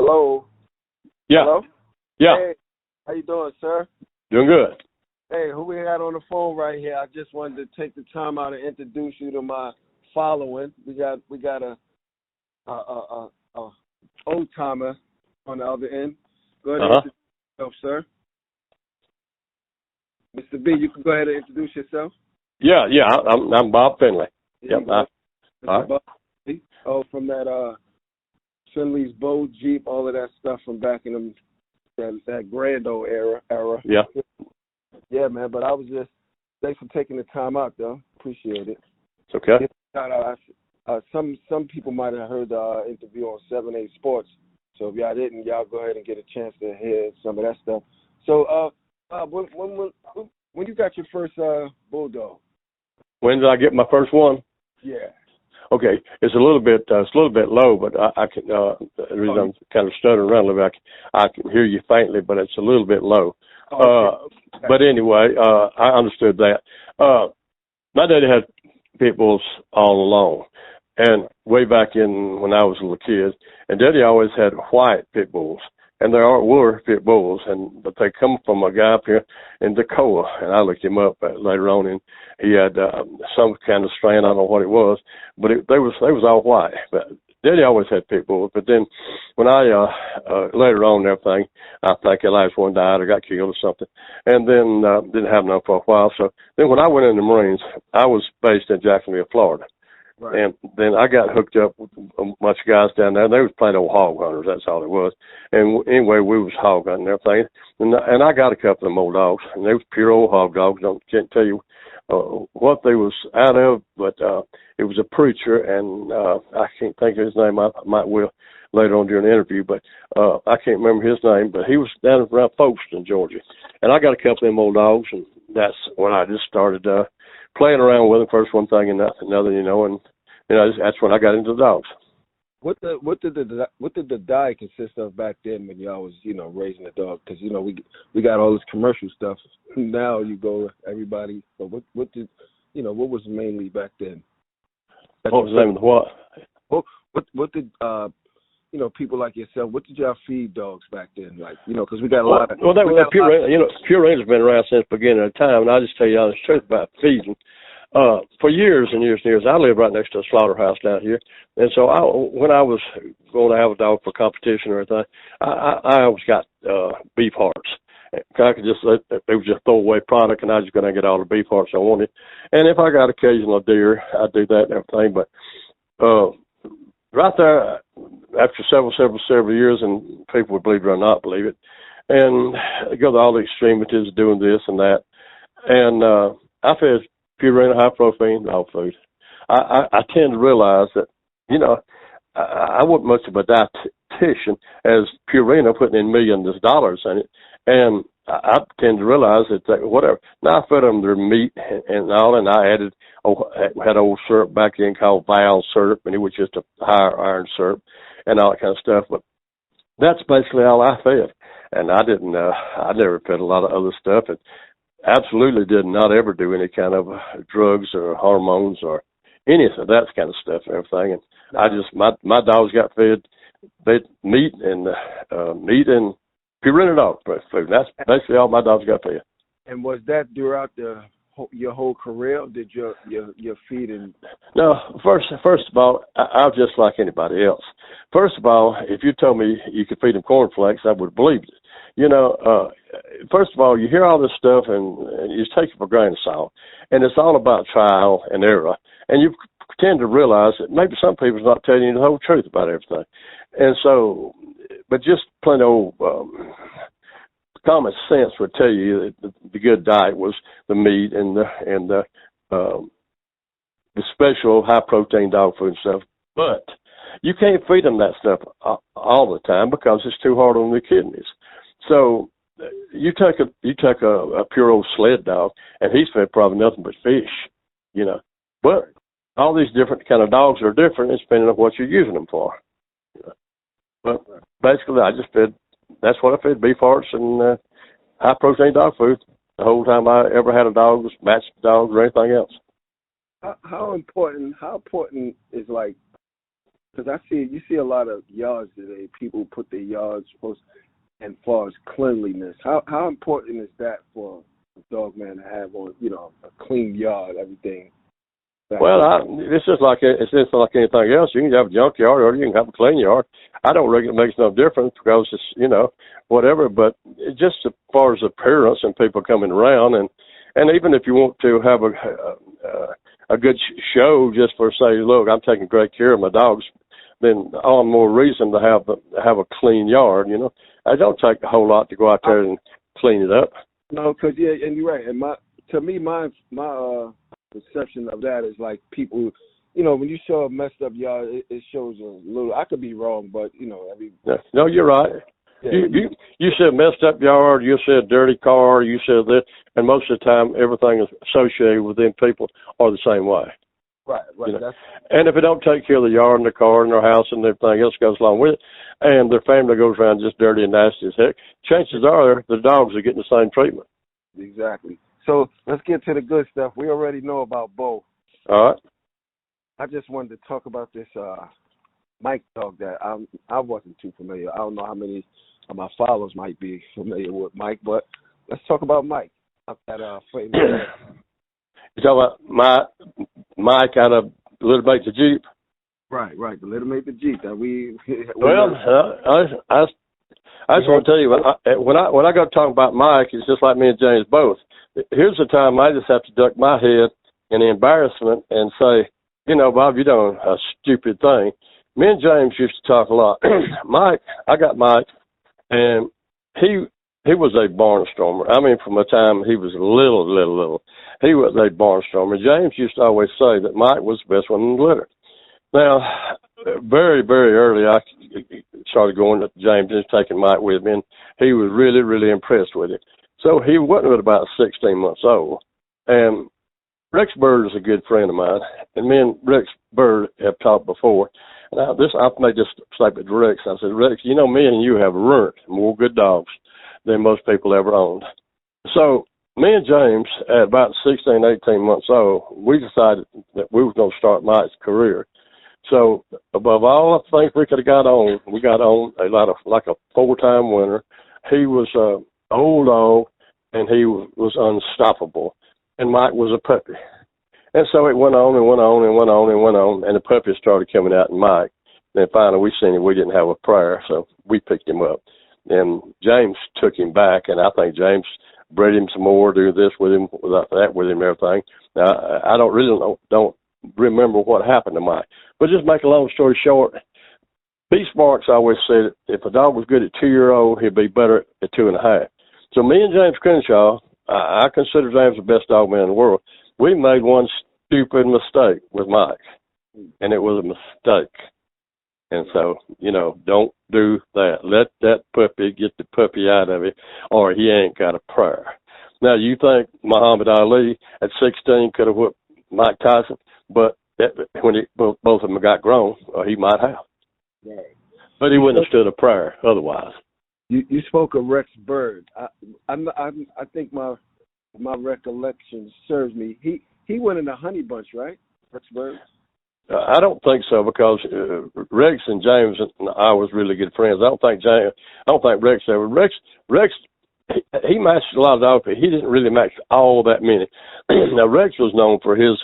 Hello. Yeah. Hello? Yeah. Hey, how you doing, sir? Doing good. Hey, who we got on the phone right here? I just wanted to take the time out and introduce you to my following. We got a old timer on the other end. Go ahead and introduce yourself, sir. Mr. B, you can go ahead and introduce yourself. Yeah. I'm Bob Finley. Yeah, Yep. All right. Bob, from that Finley's Bow Jeep, all of that stuff from back in that grand old era. Yeah. Yeah, man. But I was just thanks for taking the time out, though. Appreciate it. It's okay. Some people might have heard the interview on 7-8 Sports. So if y'all didn't, y'all go ahead and get a chance to hear some of that stuff. So, when you got your first bulldog? When did I get my first one? Yeah. Okay, it's a little bit low, but I can. The reason I'm kind of stuttering around a little bit, I can hear you faintly, but it's a little bit low. Okay. But anyway, I understood that. My daddy had pit bulls all along, and way back when I was a little kid, and Daddy always had white pit bulls, and there were pit bulls, but they come from a guy up here in Dakota, and I looked him up later on, and he had some kind of strain. I don't know what it was, but they was all white. But Daddy always had pit bulls. But then when I later on and everything, I think the last one died or got killed or something, and then didn't have none for a while. So then when I went in the Marines, I was based in Jacksonville, Florida. Right. And then I got hooked up with a bunch of guys down there. They was plain old hog hunters. That's all it was. And anyway, we was hog hunting and everything. And I got a couple of them old dogs, and they was pure old hog dogs. Can't tell you what they was out of, but it was a preacher, and I can't think of his name. I might will later on during the interview, but I can't remember his name. But he was down around Folkestone, Georgia. And I got a couple of them old dogs, and that's when I just started playing around with them, first one thing and another, and that's when I got into the dogs. What did the diet consist of back then when y'all was raising the dog? Because we got all this commercial stuff now. You go everybody, but what did what was mainly back then? What was the name of the what? What did people like yourself? What did y'all feed dogs back then? Like because we got a lot of Purina has been around since the beginning of time, and I just tell you all the truth about feeding. For years and years and years, I live right next to a slaughterhouse down here, and so when I was going to have a dog for competition or anything, I always got beef hearts. I could just they was just throwaway product, and I was just going to get all the beef hearts I wanted. And if I got occasional deer, I'd do that and everything. But right there, after several years, and people would believe it or not believe it, and go to all the extremities of doing this and that, and I fed Purina high protein dog food. I tend to realize that, I wasn't much of a dietitian as Purina putting in millions of dollars in it. And I tend to realize that whatever. Now I fed them their meat and all, and I had old syrup back then called Val syrup, and it was just a higher iron syrup and all that kind of stuff. But that's basically all I fed. And I never fed a lot of other stuff. And absolutely did not ever do any kind of drugs or hormones or any of that kind of stuff and everything. And I just my dogs got fed meat and Purina dog food. That's basically all my dogs got fed. And was that throughout your whole career? Or did your feeding? No. First of all, I was just like anybody else. First of all, if you told me you could feed them cornflakes, I would have believed it. First of all, you hear all this stuff and you take it for a grain of salt, and it's all about trial and error. And you tend to realize that maybe some people's not telling you the whole truth about everything. And so, but just plain old common sense would tell you that the good diet was the meat and the special high protein dog food and stuff. But you can't feed them that stuff all the time because it's too hard on the kidneys. So you take a pure old sled dog, and he's fed probably nothing but fish, But all these different kind of dogs are different, depending on what you're using them for. But basically, that's what I fed, beef hearts and high protein dog food. The whole time I ever had a dog was matched dogs or anything else. How important is like because you see a lot of yards today. People put their yards post, and as far as cleanliness, how important is that for a dog man to have on, a clean yard, everything? Well, it's just like anything else. You can have a junk yard or you can have a clean yard. I don't reckon it makes no difference because it's, whatever. But just as far as appearance and people coming around, and even if you want to have a good show just for say, look, I'm taking great care of my dogs, then all the more reason to have a clean yard. I don't take a whole lot to go out there and clean it up. No, because and you're right. And to me, my perception of that is like people, when you show a messed up yard, it shows a little. I could be wrong, but No, you're right. Yeah. You said messed up yard. You said dirty car. You said that, and most of the time, everything is associated with them people are the same way. Right. And if it don't take care of the yard and the car and their house and everything else goes along with it, and their family goes around just dirty and nasty as heck, chances are the dogs are getting the same treatment. Exactly. So let's get to the good stuff. We already know about Bo. All right. I just wanted to talk about this Mike dog that I wasn't too familiar. I don't know how many of my followers might be familiar with Mike, but let's talk about Mike. You talking about Mike out of Little Mate the Jeep? Right. The Little Mate the Jeep that we. I just want to tell you, when I go to talk about Mike, it's just like me and James both. Here's the time I just have to duck my head in embarrassment and say, Bob, you're doing a stupid thing. Me and James used to talk a lot. I got Mike, and he was a barnstormer. I mean, from the time he was little, he was a barnstormer. James used to always say that Mike was the best one in the litter. Now, very, very early, I started going to James and taking Mike with me, and he was really, really impressed with it. So he wasn't but about 16 months old. And Rex Bird is a good friend of mine, and me and Rex Bird have talked before. Now, I made this statement to Rex. I said, Rex, me and you have learned more good dogs than most people ever owned. So me and James, at about 16, 18 months old, we decided that we were going to start Mike's career. So above all the things we could have got on, we got on like a 4-time winner. He was an old dog, and he was unstoppable. And Mike was a puppy. And so it went on and went on and went on and went on, and the puppies started coming out in Mike. Then finally we seen him. We didn't have a prayer, so we picked him up. And James took him back, and I think James bred him some more, do this with him, that with him, everything. Now, I don't remember what happened to Mike. But just make a long story short, B. Sparks always said if a dog was good at 2-year-old, he'd be better at 2.5. So me and James Crenshaw, I consider James the best dog man in the world. We made one stupid mistake with Mike, and it was a mistake. And so, don't do that. Let that puppy get the puppy out of it, or he ain't got a prayer. Now, you think Muhammad Ali at 16 could have whipped Mike Tyson, but when both of them got grown, he might have. Right. But he wouldn't have stood a prayer otherwise. You spoke of Rex Bird. I think my recollection serves me. He went in the Honey Bunch, right? Rex Bird. I don't think so because Rex and James and I was really good friends. I don't think Rex ever. Rex he matched a lot of dogs, but he didn't really match all that many. Now Rex was known for he was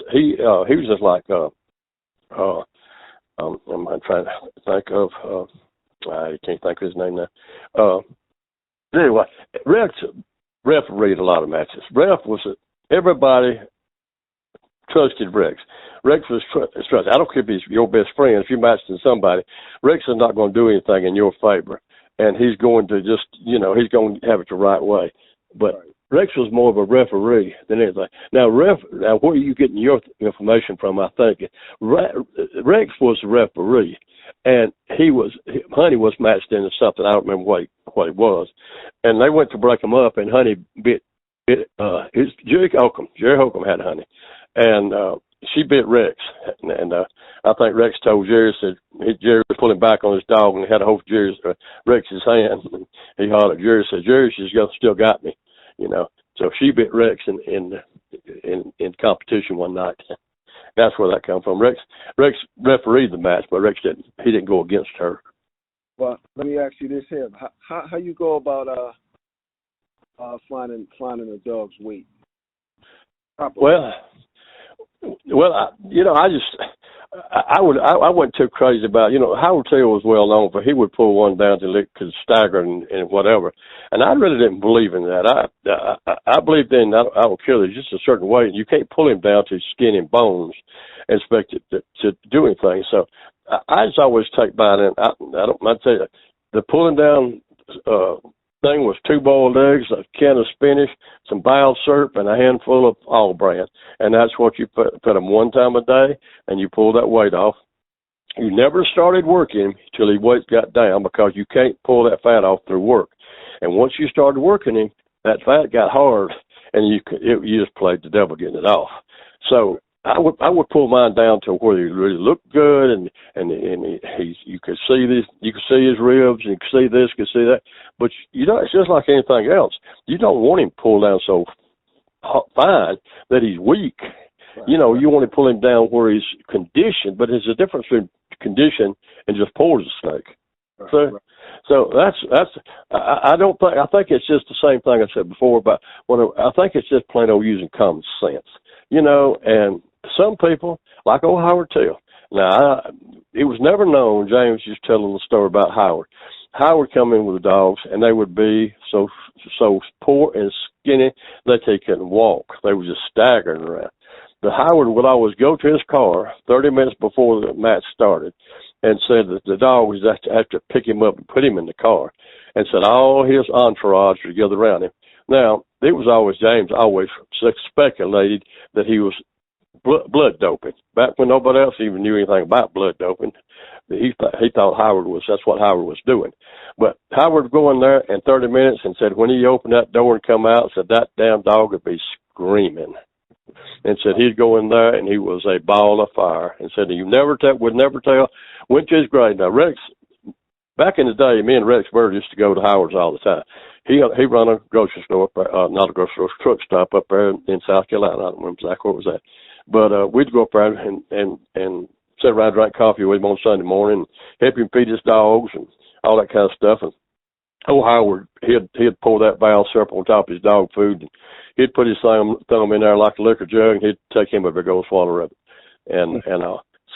just like I'm trying to think of I can't think of his name now. Anyway, Rex refereed a lot of matches. Everybody trusted Rex. Rex was trusted. I don't care if he's your best friend. If you matched with somebody, Rex is not going to do anything in your favor, and he's going to just, he's going to have it the right way. But right. Rex was more of a referee than anything. Now, where are you getting your information from? I think Rex was the referee, and Honey was matched into something. I don't remember what it was, and they went to break him up, and Honey bit Jerry Holcomb had Honey, and she bit Rex, and I think Rex told Jerry, said Jerry was pulling back on his dog and had a hold of Rex's hand. And he hollered at Jerry, said, Jerry, she's still got me, So she bit Rex in competition one night, That's where that comes from. Rex refereed the match, but Rex didn't go against her. Well, let me ask you this here: how you go about finding a dog's weight? Properly? Well, I wasn't too crazy about it. Howard Tail was well known for he would pull one down to lick to stagger and whatever, and I really didn't believe in that. I believed in I don't care. There's just a certain way you can't pull him down to skin and bones and expect it to do anything. So I just always take by it. I'd say the pulling down thing was 2 boiled eggs, a can of spinach, some bile syrup, and a handful of all bran. And that's what you put them one time a day, and you pull that weight off. You never started working him till his weight got down because you can't pull that fat off through work. And once you started working him, that fat got hard, and you just played the devil getting it off. So I would pull mine down to where he really looked good, and you could see this, you could see his ribs, and you could see this, you could see that. But it's just like anything else. You don't want him pulled down so fine that he's weak. Right. You want to pull him down where he's conditioned, but there's a difference between condition and just poor as a snake. Right. So that's I think it's just the same thing I said before about I think it's just plain old using common sense. And some people, like old Howard Tail. Now, it was never known, James just telling the story about Howard. Howard come in with the dogs, and they would be so poor and skinny that they couldn't walk. They were just staggering around. But Howard would always go to his car 30 minutes before the match started and said that the dog was have to pick him up and put him in the car, and said all his entourage were together around him. Now, it was always James always speculated that he was blood doping. Back when nobody else even knew anything about blood doping, he thought that's what Howard was doing. But Howard would go in there in 30 minutes and said when he opened that door and come out, said that damn dog would be screaming. And said he'd go in there and he was a ball of fire. And said he would never tell. Went to his grave. Now, Rex, back in the day, me and Rex Bird used to go to Howard's all the time. He run a grocery store, not a grocery store, truck stop up there in South Carolina. I don't remember exactly where it was at. But we'd go up there and sit around and drink coffee with him on Sunday morning and help him feed his dogs and all that kind of stuff. And Howard, he'd pour that bile syrup on top of his dog food, and he'd put his thumb in there like a liquor jug, and he'd take him a big old swallow of it.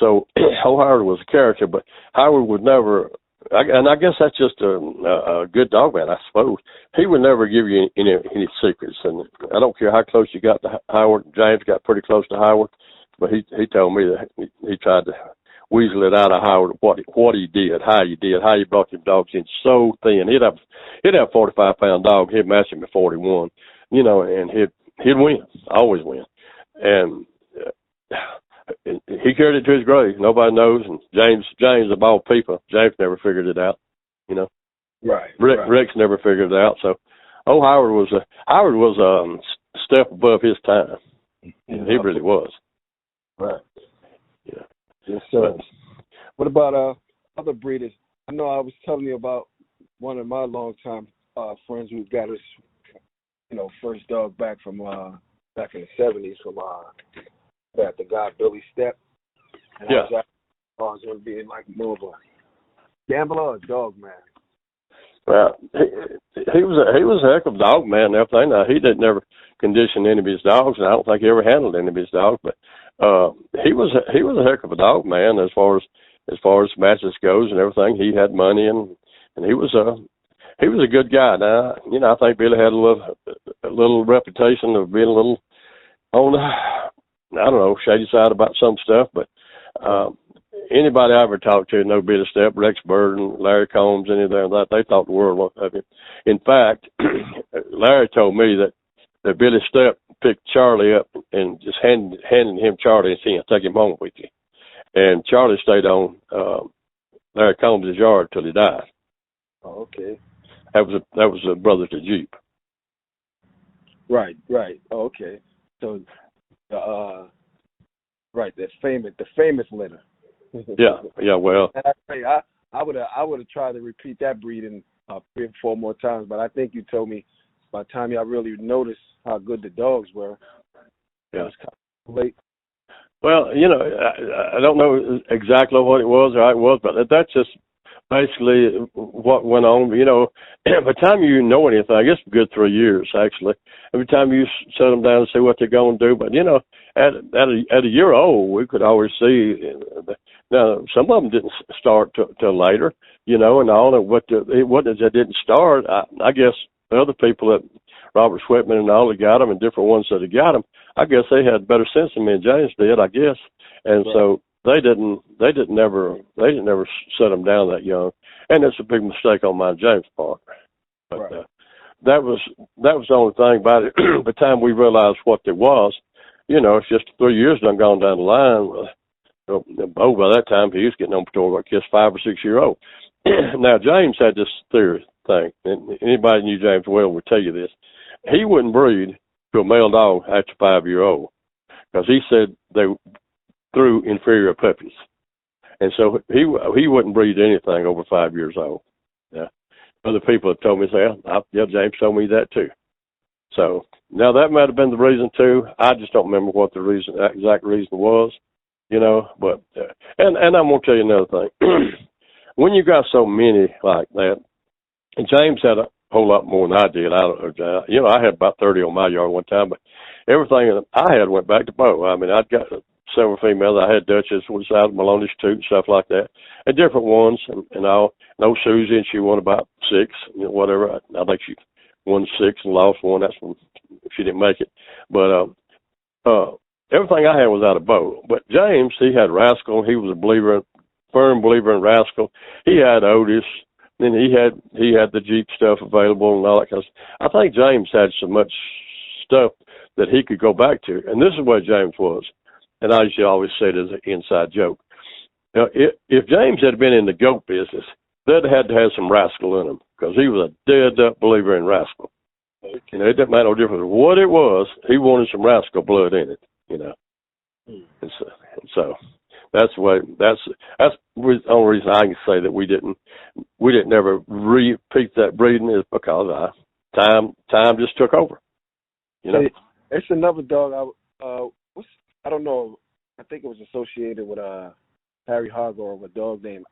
So Howard was a character, but Howard would never, and I guess that's just a good dog man, I suppose. He would never give you any secrets, and I don't care how close you got to Howard. James got pretty close to Howard, but he told me that he tried to weasel it out of Howard what he did, how he brought them dogs in so thin. He'd have 45-pound dog. He'd match him at 41, and he'd win, always win. And he carried it to his grave. Nobody knows. And James of all people, James never figured it out. Right. Rex never figured it out. So, Howard was a step above his time. And he really was. Right. Yeah. Yes, sir. What about other breeders? I know I was telling you about one of my longtime friends who got his, first dog back from back in the 70s from the guy Billy Stepp. And yeah. I was going to be like more of a gambler or a dog man. Well, he was a heck of a dog man and everything. Now, he didn't never condition any of his dogs, and I don't think he ever handled any of his dogs. But he was a heck of a dog man as far as matches goes and everything. He had money and he was a good guy. Now, I think Billy had a little reputation of being a little on the, I don't know, shady side about some stuff, but anybody I ever talked to, no Billy Stepp, Rex Bird, and Larry Combs, any of them, they thought the world of him. In fact, Larry told me that Billy Stepp picked Charlie up and just handed him Charlie and said, "Take him home with you." And Charlie stayed on Larry Combs' yard till he died. Oh, okay. That was a brother to Jeep. Right. Oh, okay. So, right, the famous litter. Yeah. Well, I would have tried to repeat that breeding 3 or 4 more times, but I think you told me by the time y'all really noticed how good the dogs were, it was kind of late. Well, I don't know exactly what it was or how it was, but that's just basically what went on. By the time you know anything, I guess a good 3 years, actually. Every time you set them down and see what they're going to do. But, at a year old, we could always see. Now, some of them didn't start till later, and all. And it wasn't that they didn't start. I guess the other people that Robert Switman and all that got them and different ones that had got them, I guess they had better sense than me and James did, I guess. And right. So they didn't never set them down that young. And it's a big mistake on my James' part. But right. That was the only thing about it. By the time we realized what it was, it's just 3 years done gone down the line. Bo, by that time, he was getting on patrol like just 5 or 6 year old. Now, James had this theory thing, and anybody who knew James well would tell you this. He wouldn't breed to a male dog after 5 year old because he said they threw inferior puppies. And so he wouldn't breed anything over 5 years old. Yeah. Other people have told me, James told me that too. So now that might have been the reason too. I just don't remember what the exact reason was, but, and I'm going to tell you another thing. When you got so many like that, and James had a whole lot more than I did. I had about 30 on my yard one time, but everything that I had went back to Bo. I mean, I'd got several females. I had Duchess, was out of Maloney's too, and stuff like that, and different ones, and all. No Susie, and she won about 6, whatever. I think she won 6 and lost 1. That's when she didn't make it. But everything I had was out of Bo. But James, he had Rascal. He was a firm believer in Rascal. He had Otis. Then he had the Jeep stuff available and all that kind of stuff. I think James had so much stuff that he could go back to. And this is what James was. And I used to always say it as an inside joke. Now, if James had been in the goat business, they'd had to have some Rascal in him because he was a dead-up believer in Rascal. Okay. It didn't matter no difference what it was. He wanted some Rascal blood in it, And so that's the only reason I can say that we didn't ever repeat that breeding is because time just took over. Hey, it's another dog. I don't know. I think it was associated with Harry Hargrove of a dog named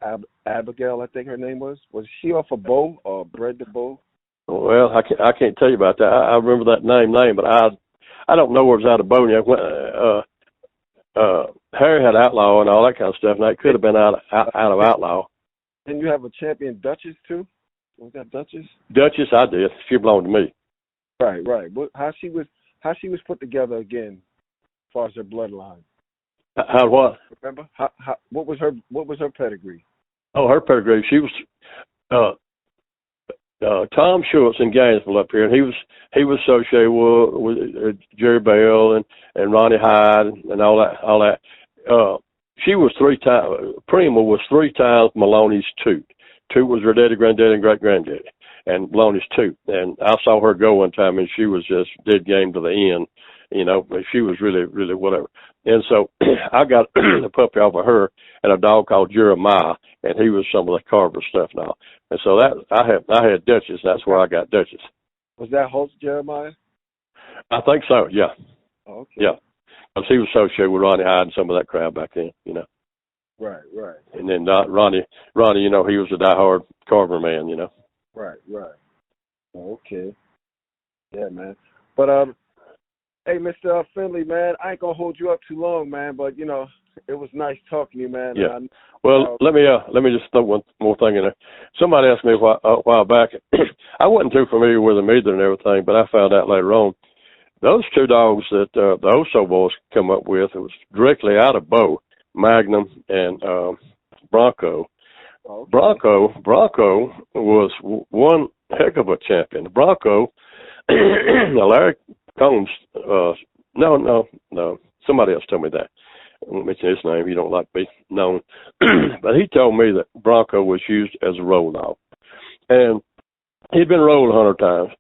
Abigail. I think her name was. Was she off a Bo or bred the Bo? Well, I can't tell you about that. I remember that name, but I don't know where it was out of Bo. Harry had Outlaw and all that kind of stuff, and that could have been out of Outlaw. And you have a champion Duchess too? Was that Duchess? Duchess, I did. She belonged to me. Right. But how she was put together again, as far as her bloodline? How what? Remember? What was her pedigree? Oh, her pedigree. She was Tom Schultz in Gainesville up here, and he was associated with Jerry Bell and Ronnie Hyde and all that. She was 3 times. Prima was 3 times Maloney's toot. Toot was her daddy, granddaddy, and great granddaddy, and Maloney's toot. And I saw her go one time, and she was just dead game to the end. But she was really, really whatever. And so I got a puppy off of her and a dog called Jeremiah, and he was some of the Carver stuff now. And so that I had Duchess. That's where I got Duchess. Was that Holt's Jeremiah? I think so. Yeah. Oh, okay. Yeah, because he was associated with Ronnie Hyde and some of that crowd back then. Right. And then Ronnie, he was a diehard Carver man. Right. Oh, okay. Yeah, man. But hey, Mr. Finley, man, I ain't gonna hold you up too long, man. But it was nice talking to you, man. Yeah. Well, let me just throw one more thing in there. Somebody asked me a while back. I wasn't too familiar with them either and everything, but I found out later on those 2 dogs that the Oso boys come up with, it was directly out of Bo, Magnum and Bronco. Okay. Bronco was one heck of a champion. Bronco, Larry Combs, no, somebody else told me that. I won't mention his name. You don't like to be known. But he told me that Bronco was used as a roll dog. And he'd been rolled 100 times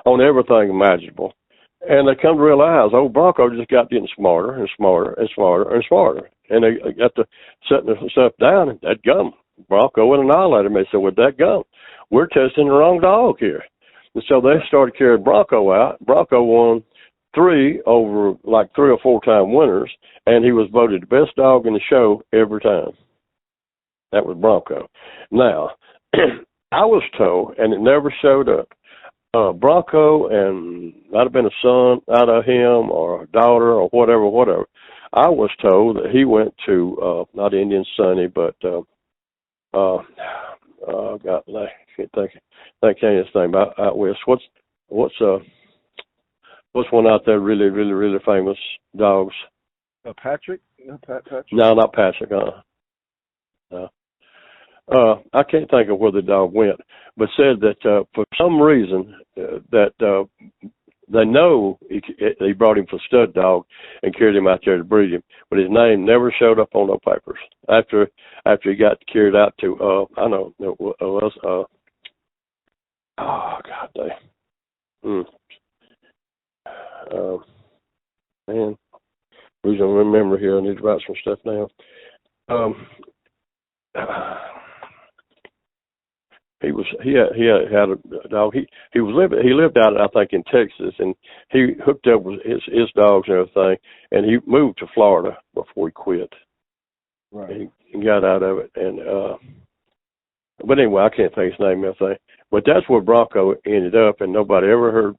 on everything imaginable. And they come to realize, Bronco just got getting smarter and smarter and smarter and smarter. And they got to setting the stuff down, and that gum. Bronco would annihilate him. They said, with that gum, we're testing the wrong dog here. And so they started carrying Bronco out. Bronco won 3 over like 3 or 4 time winners, and he was voted the best dog in the show every time. That was Bronco. Now, I was told, and it never showed up, Bronco, and might have been a son out of him or a daughter or whatever. I was told that he went to, not Indian Sunny, but, God, I can't think of his name, out west. What's one out there really famous dogs? Patrick? No, Patrick? No, not Patrick. No. I can't think of where the dog went, but said that for some reason that they know he brought him for stud dog and carried him out there to breed him, but his name never showed up on no papers after he got carried out to I know it was oh God dang. Man, losing my memory here. I need to write some stuff down. He had a dog. He lived out, I think, in Texas, and he hooked up with his dogs and everything, and he moved to Florida before he quit. Right. He got out of it, and but anyway, I can't think his name and everything. But that's where Bronco ended up, and nobody ever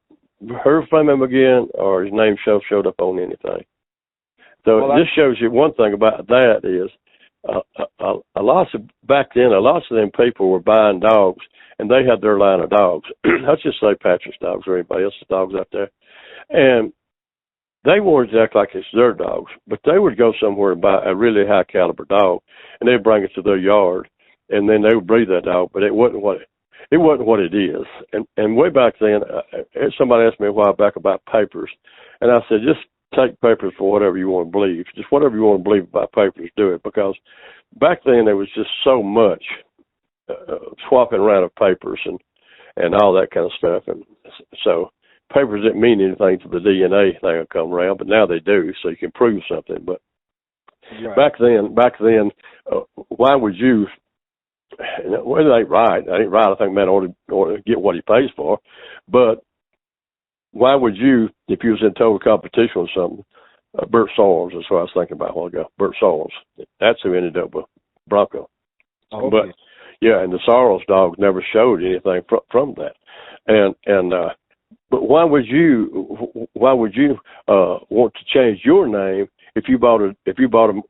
heard from him again, or his name showed up on anything. So this shows you one thing about that is back then, a lot of them people were buying dogs, and they had their line of dogs. Let's just say Patrick's dogs or anybody else's dogs out there. And they wanted to act like it's their dogs, but they would go somewhere and buy a really high caliber dog, and they'd bring it to their yard, and then they would breed that dog, but it wasn't what it is. And way back then, somebody asked me a while back about papers, and I said, just take papers for whatever you want to believe. Just whatever you want to believe about papers, do it. Because back then there was just so much swapping around of papers and all that kind of stuff. And so papers didn't mean anything to the DNA thing that come around, but now they do, so you can prove something. But right. back then, why would you? Well, it ain't right. It ain't right. I think man ought to get what he pays for, but why would you, if you was in total competition with something, Bert Sorrells is what I was thinking about a while ago. Bert Sorrells. That's who ended up with Bronco. Oh, okay. But yeah, and the Sorrells dogs never showed anything from that. And but why would you want to change your name if you bought a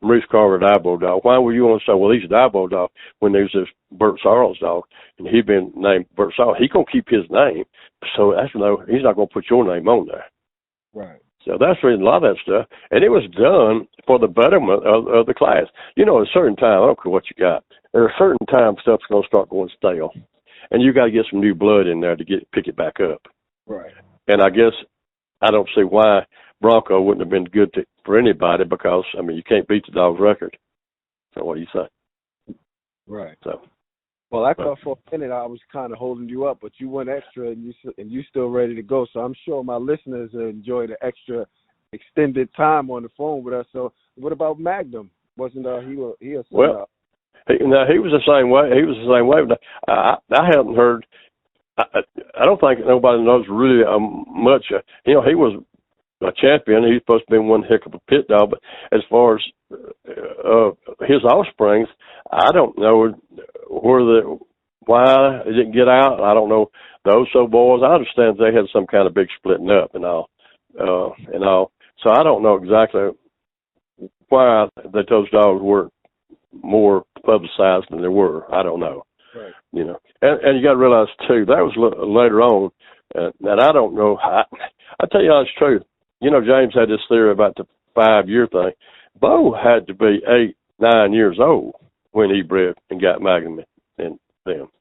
Maurice Carver Diabo dog? Why would you want to say, well, he's a Diabo dog when there's this Bert Sorrells dog and he'd been named Bert Sorrells? He gonna keep his name, so he's not gonna put your name on there. Right. So that's really a lot of that stuff, and it was done for the betterment of the class. You know, at a certain time, I don't care what you got. At a certain time, stuff's gonna start going stale, and you got to get some new blood in there to pick it back up. Right. And I guess I don't see why Bronco wouldn't have been good for anybody, because I mean you can't beat the dog's record. So what do you say? Right. So. Well, I thought for a minute I was kind of holding you up, but you went extra and you still ready to go. So I'm sure my listeners enjoy the extra extended time on the phone with us. So what about Magnum? Wasn't he a well? He was the same way. He was the same way. But I haven't heard. I don't think nobody knows really much. He was a champion. He's supposed to be one heck of a pit dog. But as far as his offsprings, I don't know why it didn't get out. I don't know. The Oso boys, I understand they had some kind of big splitting up and all. So I don't know exactly why those dogs weren't more publicized than they were. I don't know. Right. You know, and you got to realize too that was later on, and I don't know. I tell you honest truth. You know, James had this theory about the 5-year thing. Bo had to be 8, 9 years old when he bred and got Magnum and them.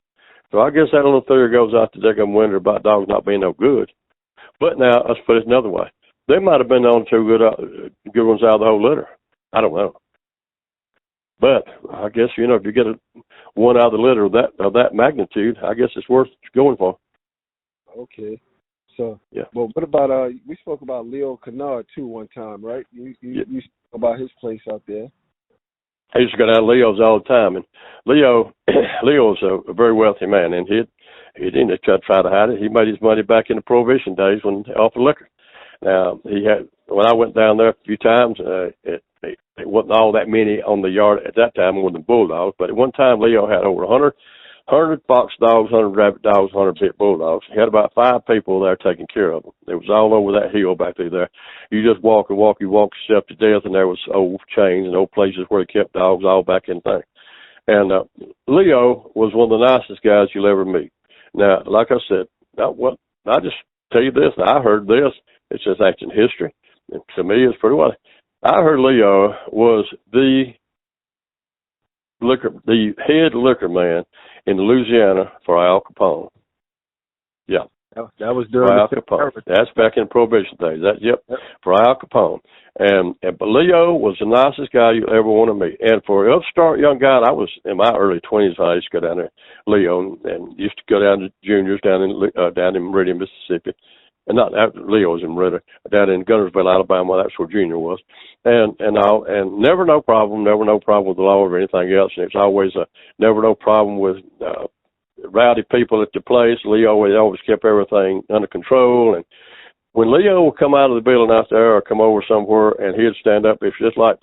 So I guess that little theory goes out to Jacob Winter about dogs not being no good. But now let's put it another way: they might have been the only 2 good ones out of the whole litter. I don't know. But I guess, you know, if you get one out of the litter of that magnitude, I guess it's worth going for. Okay. So, yeah. Well, what about, we spoke about Leo Kinard, too, one time, right? You spoke about his place out there. I used to go down to Leo's all the time. And Leo's a very wealthy man, and he didn't try to hide it. He made his money back in the Prohibition days when off the liquor. Now, when I went down there a few times, it wasn't all that many on the yard at that time, more than bulldogs. But at one time, Leo had over 100 fox dogs, 100 rabbit dogs, 100 pit bulldogs. He had about 5 people there taking care of them. It was all over that hill back through there. You just walk yourself to death, and there was old chains and old places where they kept dogs all back in there. And Leo was one of the nicest guys you'll ever meet. Now, like I said, I just tell you this. I heard this. It's just ancient history. And to me, it's pretty well. I heard Leo was the head liquor man in Louisiana for Al Capone. Yeah. That was during Al Capone. That's back in Prohibition days. Yep. For Al Capone. But Leo was the nicest guy you ever want to meet. And for an upstart young guy, I was in my early 20s. I used to go down there, Leo, and used to go down to juniors down in Meridian, Mississippi. And not after Leo was in Meridian, down in Gunnersville, Alabama. That's where Junior was. And never no problem with the law or anything else. And it's always never no problem with rowdy people at the place. Leo always kept everything under control. And when Leo would come out of the building out there or come over somewhere and he'd stand up, it's just like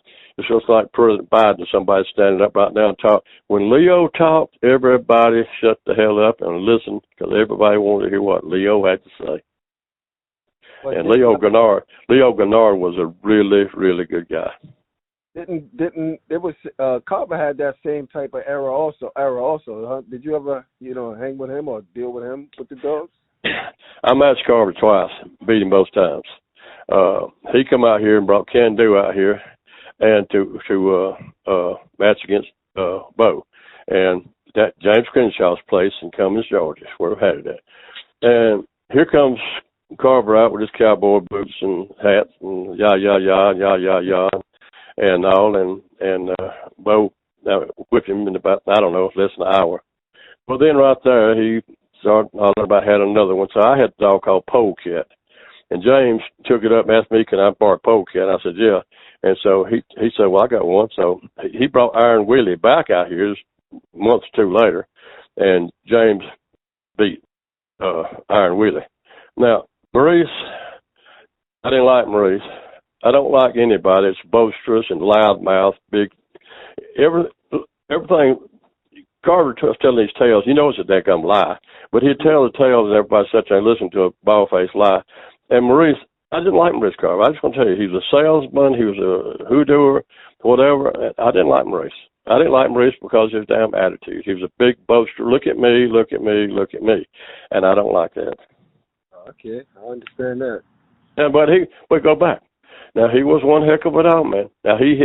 President Biden or somebody standing up right now and talk. When Leo talked, everybody shut the hell up and listened because everybody wanted to hear what Leo had to say. And Leo Kinard was a really, really good guy. Carver had that same type of era also, huh? Did you ever, hang with him or deal with him with the dogs? I matched Carver twice, beat him both times. He come out here and brought Can Do out here and to match against Bo. And that James Crenshaw's place in Cummins, Georgia, where we had it at. And here comes Carver out with his cowboy boots and hats and yah and all, and Bo whipped him in about, I don't know, less than an hour. Well, then right there, he started hollering about had another one. So I had a dog called Polecat. And James took it up and asked me, can I bark Polecat? I said, yeah. And so he said, well, I got one. So he brought Iron Willie back out here a month or two later, and James beat Iron Willie. Now, Maurice, I didn't like Maurice. I don't like anybody that's boisterous and loudmouth, big. Everything. Carver was telling these tales. You know it's a daggum lie, but he'd tell the tales and everybody sat there and listened to a bald-faced lie. And Maurice, I didn't like Maurice Carver. I just want to tell you, he was a salesman. He was a hoodooer, whatever. I didn't like Maurice. I didn't like Maurice because of his damn attitude. He was a big boaster. Look at me, look at me, look at me. And I don't like that. Okay, I understand that. Yeah, but go back. Now, he was one heck of a dog, man. Now, he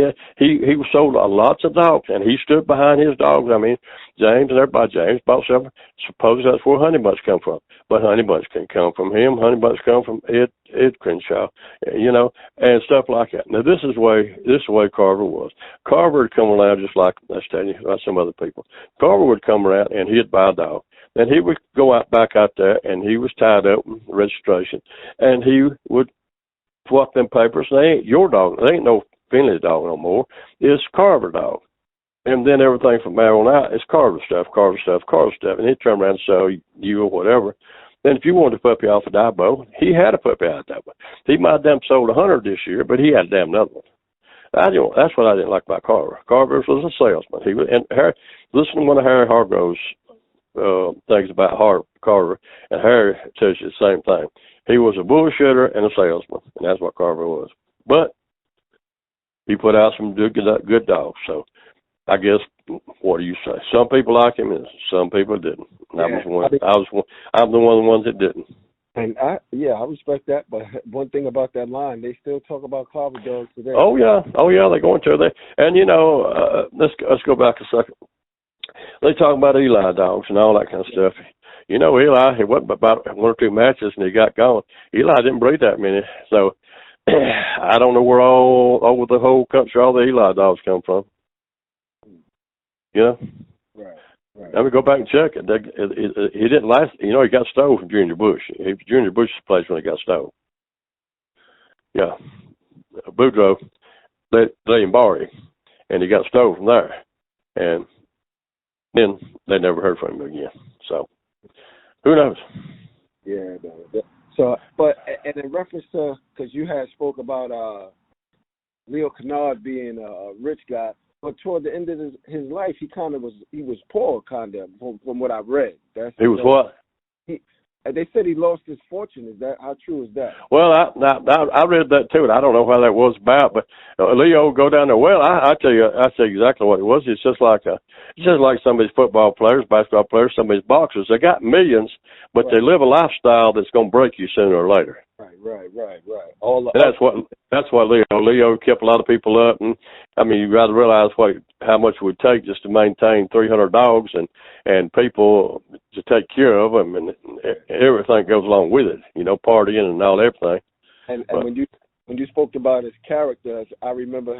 sold lots of dogs, and he stood behind his dogs. I mean, James and everybody, James bought several. Suppose that's where Honey Bunch come from. But Honey Bunch can come from him. Honey Bunch come from Ed Crenshaw, and stuff like that. Now, this is the way Carver was. Carver would come around just like, let's tell you, like some other people. Carver would come around, and he'd buy a dog. And he would go back out there, and he was tied up with registration, and he would swap them papers. They ain't your dog. They ain't no Finley dog no more. It's Carver dog. And then everything from there on out is Carver stuff. And he'd turn around and sell you or whatever. Then if you wanted a puppy off of Dabo, he had a puppy out of Dabo. He might have damn sold 100 this year, but he had a damn another one. That's what I didn't like about Carver. Carver was a salesman. He was, and listen to one of Harry Hargrove's things about Carver, and Harry tells you the same thing. He was a bullshitter and a salesman, and that's what Carver was. But he put out some good dogs. So I guess, what do you say? Some people like him, and some people didn't. And I'm the one of the ones that didn't. And I respect that. But one thing about that line, they still talk about Carver dogs today. Oh yeah, they're going to there. And let's go back a second. They talk about Eli dogs and all that kind of stuff. Eli, he went about 1 or 2 matches and he got gone. Eli didn't breed that many. So I don't know where all over the whole country all the Eli dogs come from. Right. Let me go back and check it. He didn't last. He got stole from Junior Bush. He was Junior Bush's place when he got stole. Yeah. Boudreaux let him borrow him, and he got stole from there. And then they never heard from him again. So who knows? Yeah. So, but in reference to, because you had spoke about Leo Kinard being a rich guy, but toward the end of his life, he was poor, kind of, from what I've read. He was what? They said he lost his fortune. Is that, how true is that? Well, I read that too, and I don't know what that was about. But Leo go down there. Well, I tell you exactly what it was. It's just like some of these football players, basketball players, some of these boxers. They got millions, but they live a lifestyle that's going to break you sooner or later. Right. That's what Leo kept a lot of people up, and I mean, you got to realize how much it would take just to maintain 300 dogs and people to take care of them, and everything goes along with it. You know, partying and all everything. And when you spoke about his character, I remember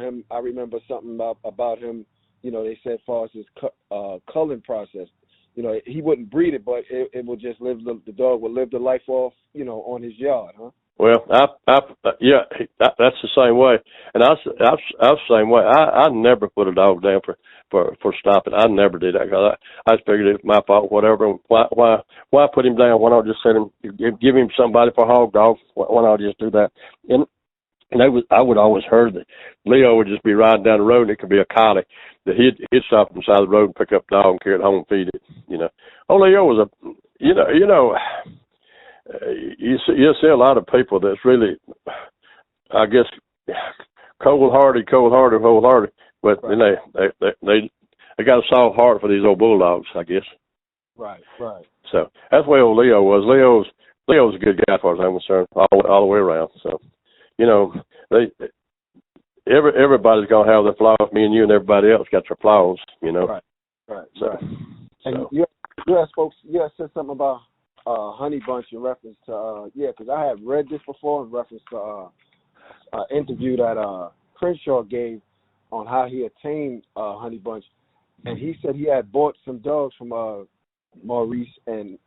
something about him. You know, they said as far as his culling process. You know, he wouldn't breed it, but it would just the dog would live the life off, you know, on his yard, huh? Well, yeah, that's the same way, and I was the same way. I never put a dog down for stopping. I never did that because I figured it's my fault, whatever. Why put him down? Why not just send him, give him somebody for hog dogs? Why not just do that? And I would always heard that Leo would just be riding down the road, and it could be a collie that he'd stop on the side of the road and pick up the dog and carry it home and feed it. You know, Leo was you see a lot of people that's really, I guess, cold-hearted, but then they got a soft heart for these old bulldogs, I guess. Right. So that's the way old Leo was. Leo's a good guy as far as I'm concerned, all the way around. So, you know, everybody's gonna have their flaws. Me and you and everybody else got their flaws, you know. Right. And you had said something about Honey Bunch in reference to because I had read this before in reference to an interview that Crenshaw gave on how he attained Honey Bunch, and he said he had bought some dogs from Maurice, and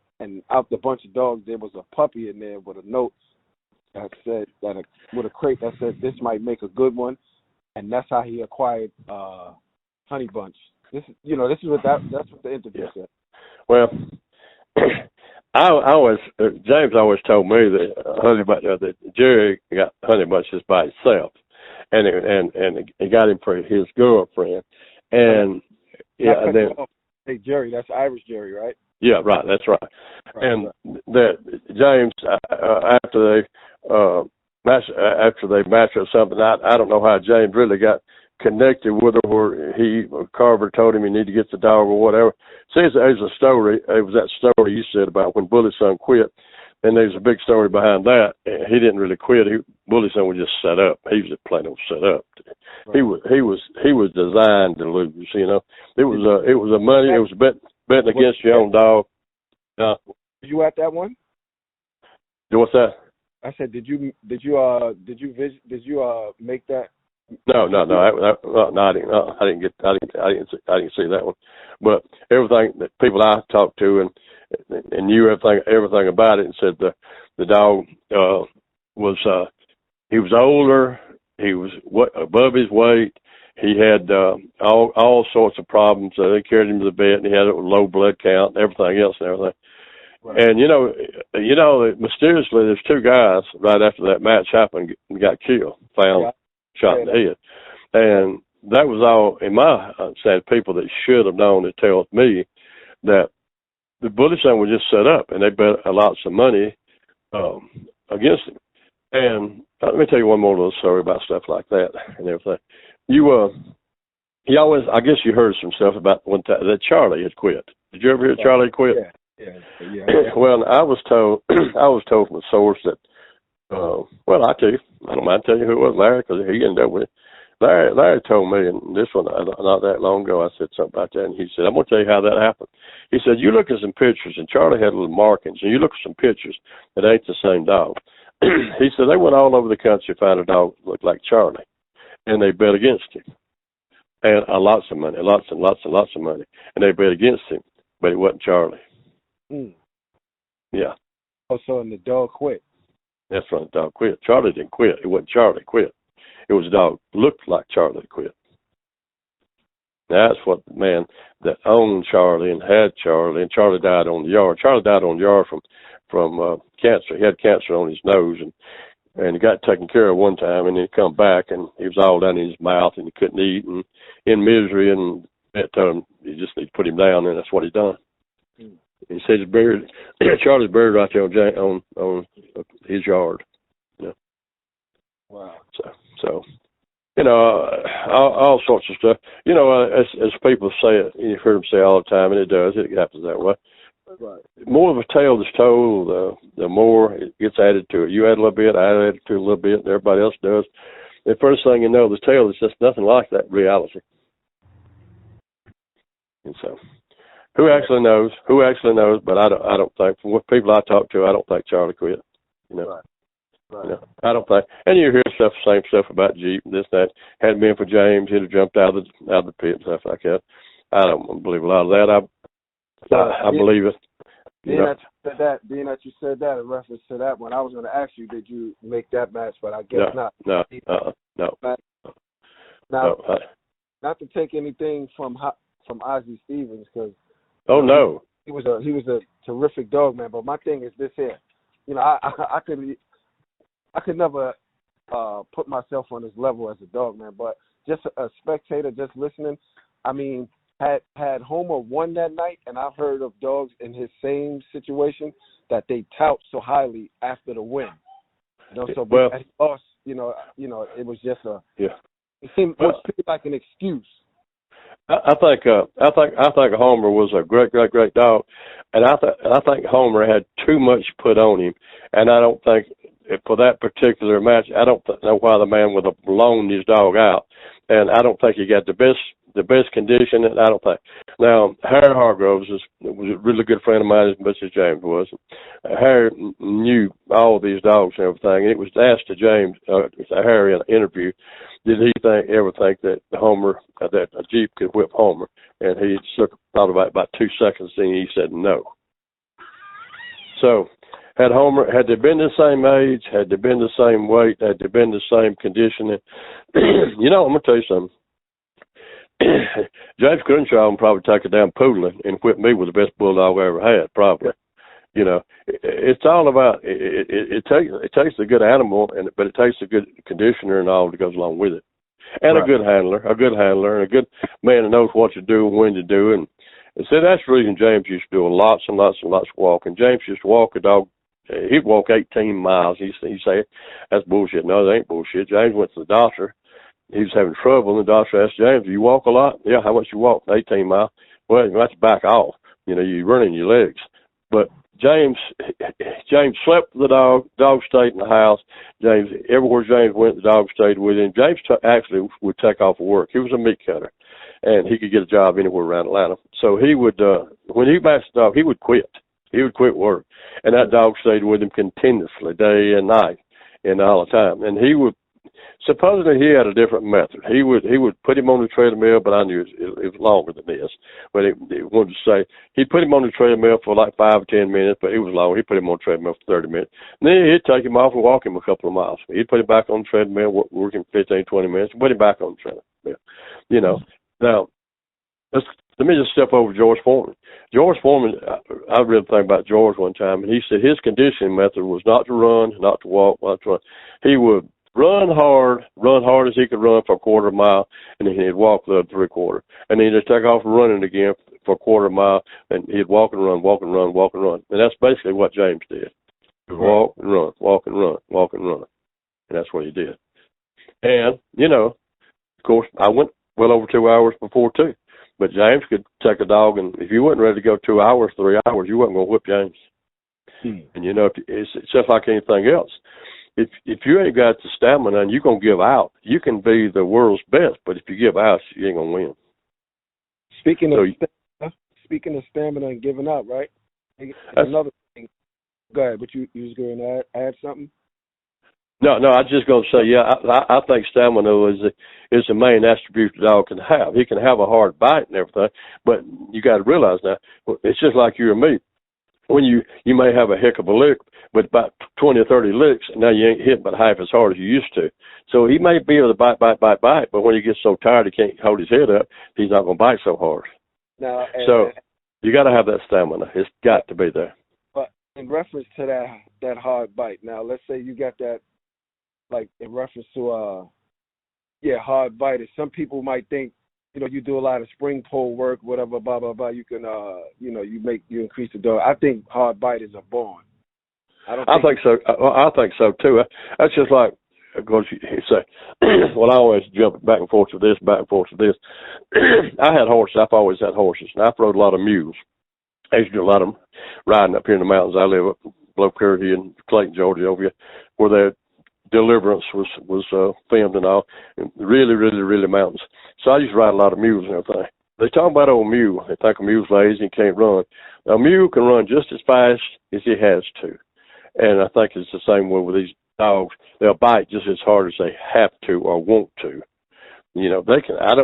out the bunch of dogs there was a puppy in there with a note that said with a crate that said this might make a good one, and that's how he acquired Honey Bunch. This is what that's what the interview said. Well, James always told me that that Jerry got Honey Bunch just by himself, and he got him for his girlfriend, and hey Jerry, that's Irish Jerry, right? Yeah, right. That's right. And that James after they matched or something, I don't know how James really got connected with her, where Carver told him he need to get the dog or whatever. See, there's a story. It was that story you said about when Bully's son quit, and there's a big story behind that. He didn't really quit. Bully's son was just set up. He was just plain old set up. Right. He was designed to lose. You know, it was a money. It was betting against your own dog. Did you at that one? What's that? I said, did you make that? No, I didn't see that one. But everything that people I talked to and knew everything about it, and said the dog was he was older, he was above his weight, he had all sorts of problems. They carried him to the vet, and he had a low blood count, and everything else. Right. And you know, mysteriously, there's two guys right after that match happened and got killed, found shot in the head, and that was all in my understanding. People that should have known to tell me that the Bully son was just set up, and they bet a lots of money against him. And let me tell you one more little story about stuff like that and everything. He always, I guess you heard some stuff about one time that Charlie had quit. Did you ever hear Charlie quit? Yeah. Well, I was told from a source that, well, I tell you, I don't mind telling you who it was, Larry, because he ended up with it. Larry told me, and this one not that long ago, I said something about that, and he said, I'm going to tell you how that happened. He said, you look at some pictures, and Charlie had little markings, and you look at some pictures that ain't the same dog. He said they went all over the country to find a dog that looked like Charlie, and they bet against him. And lots of money, lots and lots of money. And they bet against him, but it wasn't Charlie. Mm. Yeah. Oh, so and the dog quit. That's right, the dog quit. Charlie didn't quit. It wasn't Charlie quit. It was a dog looked like Charlie quit. That's what the man that owned Charlie and had Charlie, and Charlie died on the yard. Charlie died on the yard from cancer. He had cancer on his nose, and he got taken care of one time, and he come back, and he was all down in his mouth, and he couldn't eat, and in misery, and that told him you just need to put him down, and that's what he done. He said he's buried. Charlie's buried right there on his yard. You know. Wow. So. You know, all sorts of stuff. You know, as people say it, you've heard them say all the time, and it does. It happens that way. Right. The more of a tale that's told, the more it gets added to it. You add a little bit, I add to it a little bit, and everybody else does. And first thing you know, the tale is just nothing like that reality. And so, who actually knows? Who actually knows? But I don't think, from what people I talk to, I don't think Charlie quit. You know. Right. Right. You know, I don't think, and you hear same stuff about Jeep, this, that. Hadn't been for James, he'd have jumped out of the pit and stuff like that. I don't believe a lot of that. I believe it. Being that you said that in reference to that one, I was going to ask you, did you make that match? But I guess not. No. Now, not to take anything from Ozzie Stevens, because no, he was a terrific dog, man. But my thing is this here, you know, I could never put myself on his level as a dog, man. But just a spectator, just listening. I mean, had Homer won that night, and I've heard of dogs in his same situation that they tout so highly after the win. You know, so but he lost. You know, it was just it seemed like an excuse. I think Homer was a great dog, and I think Homer had too much put on him, and I don't think. For that particular match, I don't know why the man would have loaned his dog out, and I don't think he got the best condition. And I don't think. Now, Harry Hargroves was a really good friend of mine, as much as James was. Harry knew all these dogs and everything, and it was asked to James, Harry, in an interview, did he ever think that that a Jeep could whip Homer? And he thought about 2 seconds, and he said no. So. Had they been the same age, had they been the same weight, had they been the same conditioning, you know, I'm going to tell you something. James Crenshaw would probably take a damn poodle and whip me with the best bulldog I ever had, probably. You know, it's all about, it takes a good animal, but it takes a good conditioner and all that goes along with it. And right. a good handler, and a good man that knows what to do and when to do. And so that's the reason James used to do lots and lots of walking. James used to walk a dog. He'd walk 18 miles. He'd say, that's bullshit. No, that ain't bullshit. James went to the doctor. He was having trouble, and the doctor asked James, do you walk a lot? Yeah, how much you walk? 18 miles. Well, you have to back off. You know, you're running your legs. But James slept with the dog. Dog stayed in the house. Everywhere James went, the dog stayed with him. James actually would take off of work. He was a meat cutter, and he could get a job anywhere around Atlanta. So he would, when he matched the dog, he would quit. He would quit work, and that dog stayed with him continuously, day and night, and all the time. And he would, supposedly he had a different method. He would put him on the treadmill, but I knew it was longer than this. But he wanted to say, he'd put him on the treadmill for like 5 or 10 minutes, but it was long. He'd put him on the treadmill for 30 minutes. And then he'd take him off and walk him a couple of miles. He'd put him back on the treadmill, work him 15, 20 minutes, and put him back on the treadmill. You know, now, let me just step over George Foreman. George Foreman, I read a thing about George one time, and he said his conditioning method was not to run, not to walk, not to run. He would run hard as he could run for a quarter mile, and then he'd walk the other 3/4. And then he'd just take off running again for a quarter mile, and he'd walk and run. And that's basically what James did. Walk and run, walk and run, walk and run. And that's what he did. And, you know, of course, I went well over 2 hours before, too. But James could take a dog, and if you wasn't ready to go 2 hours, 3 hours, you wasn't going to whip James. And, you know, it's just like anything else. If you ain't got the stamina and you're going to give out, you can be the world's best, but if you give out, you ain't going to win. Speaking of stamina and giving out, right? Another thing. Go ahead, but you was going to add something? No, I was just going to say, yeah, I think stamina is the main attribute the dog can have. He can have a hard bite and everything, but you got to realize now, it's just like you or me. when you may have a heck of a lick, but about 20 or 30 licks, and now you ain't hit but half as hard as you used to. So he may be able to bite, but when he gets so tired he can't hold his head up, he's not going to bite so hard. Now, so you got to have that stamina. It's got to be there. But in reference to that hard bite, now let's say you got that, like in reference to hard bite. Some people might think, you do a lot of spring pole work, whatever, blah blah blah. You can, you increase the dog. I think hard biters are born. I think so. I think so too. That's just like, because you say, well, I always jump back and forth to this, back and forth to this. I had horses. I've always had horses, and I've rode a lot of mules. I used to do a lot of riding up here in the mountains. I live up below Curry in Clayton, Georgia, over here, where their Deliverance was filmed and all. And really, really, really mountains. So I used to ride a lot of mules and everything. They talk about old mule. They think a mule's lazy and can't run. A mule can run just as fast as he has to. And I think it's the same way with these dogs. They'll bite just as hard as they have to or want to. They can. I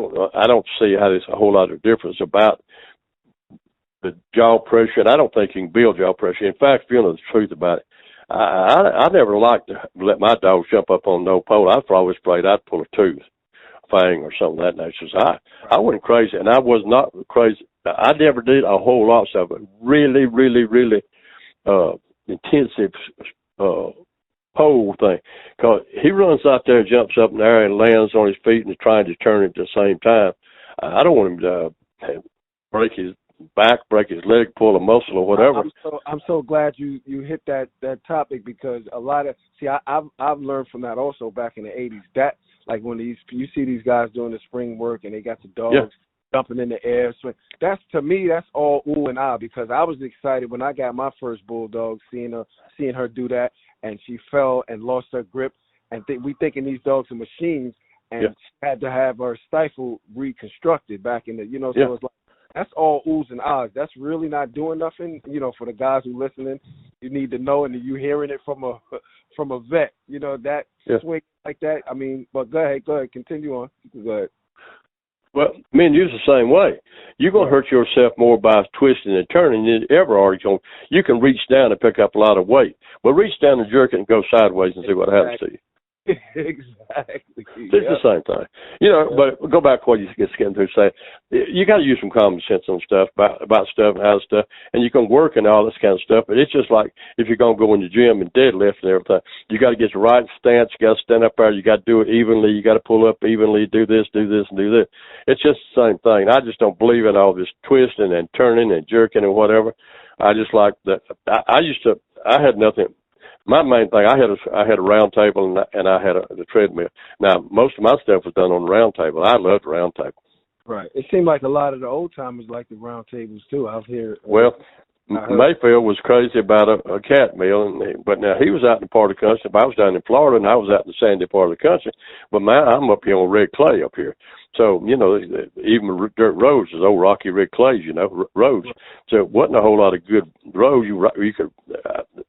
don't see how there's a whole lot of difference about the jaw pressure. And I don't think you can build jaw pressure. In fact, if you know the truth about it, I never liked to let my dogs jump up on no pole. I always afraid I'd pull a tooth, Fang or something of that nature. So I wasn't crazy, and I was not crazy. I never did a whole lot of it. Really, really, really intensive pole thing. Because he runs out there, jumps up in the air, and lands on his feet and is trying to turn it at the same time. I don't want him to break his back, break his leg, pull a muscle or whatever. I'm so glad you hit that topic, because a lot of I've learned from that also back in the 80s. That, like, when you see these guys doing the spring work and they got the dogs jumping in the air, swing. To me that's all ooh and ah, because I was excited when I got my first bulldog, seeing her do that, and she fell and lost her grip, and we thinking these dogs are machines, and she had to have her stifle reconstructed back in the so it's like, that's all oohs and ahs. That's really not doing nothing. For the guys who listening, you need to know, and you hearing it from a vet. That swing like that. I mean, but go ahead, continue on. Go ahead. Well, me and you's the same way. You're gonna hurt yourself more by twisting and turning than ever are you. You can reach down and pick up a lot of weight, but reach down and jerk it and go sideways and see what happens to you. Exactly. It's the same thing. But go back to what you get getting through saying. You got to use some common sense on stuff, about stuff and how stuff, and you can work and all this kind of stuff, but it's just like if you're going to go in the gym and deadlift and everything, you got to get the right stance, you got to stand up there, you got to do it evenly, you got to pull up evenly, do this, and do this. It's just the same thing. I just don't believe in all this twisting and turning and jerking and whatever. I just like that. I had nothing. My main thing, I had a round table and I had the treadmill. Now, most of my stuff was done on the round table. I loved the round table. Right. It seemed like a lot of the old timers like the round tables too. I've heard. Mayfield was crazy about a cat meal, but now he was out in the part of the country. I was down in Florida, and I was out in the sandy part of the country. But I'm up here on red clay up here. So, even dirt roads is old rocky red clays, roads. So it wasn't a whole lot of good roads. You could.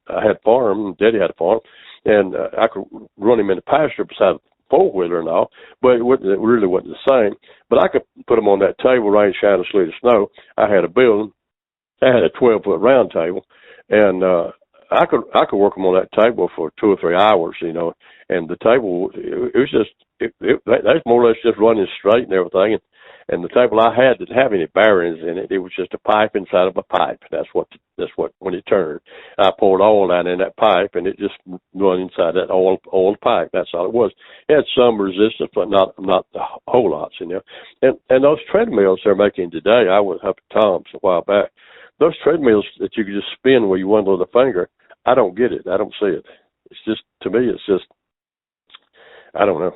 I had a farm. Daddy had a farm, and I could run him in the pasture beside a four-wheeler and all, but it really wasn't the same. But I could put him on that table, rain, shine, or sleet, or snow. I had a building. I had a 12-foot round table, and I could work them on that table for 2 or 3 hours, and the table, it was just, that's more or less just running straight and everything, and the table I had didn't have any bearings in it. It was just a pipe inside of a pipe. That's what when it turned, I poured oil down in that pipe, and it just run inside that oil pipe. That's all it was. It had some resistance, but not a whole lot, And those treadmills they're making today, I was up at Tom's a while back. Those treadmills that you can just spin where you want with a finger, I don't get it. I don't see it. It's just, to me, it's just, I don't know.